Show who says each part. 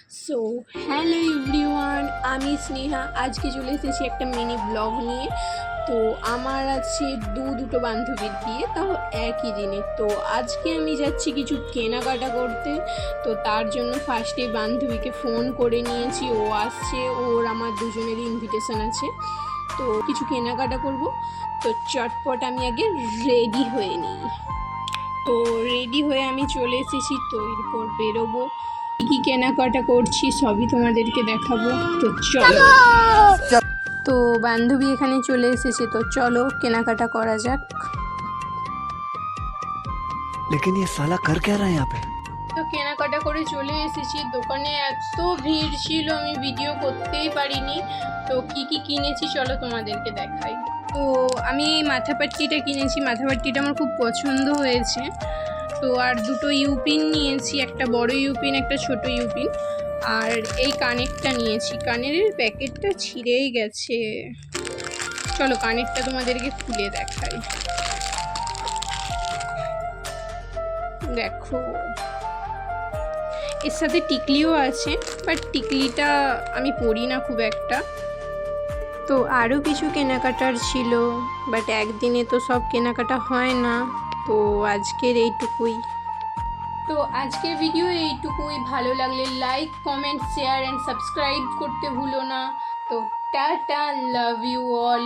Speaker 1: So hello everyone, আমি স্নেহা। আজকে চলে এসেছি একটা মিনি ব্লগ নিয়ে। তো আমার আছে দুটো বান্ধবীর বিয়ে, তাও একই দিনে। তো আজকে আমি যাচ্ছি কিছু কেনাকাটা করতে। তো তার জন্য ফার্স্টে বান্ধবীকে ফোন করে নিয়েছি, ও আসছে, ওর আমার দুজনেরই ইনভিটেশন আছে। তো কিছু কেনাকাটা করব। তো চটপট আমি আগে রেডি হয়ে নিই। তো রেডি হয়ে আমি চলে এসেছি, তো এরপর বেরোবো। কি কেনাকাটা করছি সবই তোমাদেরকে দেখাবো। তো চলো। তো বান্ধবী এখানে চলে এসেছে, তো চলো কেনাকাটা করা যাক।
Speaker 2: लेकिन ये साला कर क्या रहा है यहाँ पे।
Speaker 1: তো কেনাকাটা করে চলে এসেছি। দোকানে এত ভিড় ছিল, আমি ভিডিও করতেই পারিনি। তো কি কি কিনেছি চলো তোমাদেরকে দেখাই। তো আমি এই মাথাপাট্টিটা কিনেছি, মাথাপাট্টিটা আমার খুব পছন্দ হয়েছে। তো আর দুটো ইউপিন নিয়েছি, একটা বড় ইউপিন, একটা ছোট ইউপিন। আর এই কানেরটা নিয়েছি, কানের প্যাকেটটা ছিঁড়েই গেছে। চলো কানেরটা তোমাদেরকে খুলে দেখাই। দেখো, এর সাথে টিকলিও আছে, বাট টিকলিটা আমি পরি না খুব একটা। তো আরও কিছু কেনাকাটার ছিল, বাট একদিনে তো সব কেনাকাটা হয় না। তো আজকের এইটুকুই। তো আজকের ভিডিও এইটুকুই। ভালো লাগলে like, comment, share and subscribe করতে ভুলো না। তো টাটা, লাভ ইউ অল।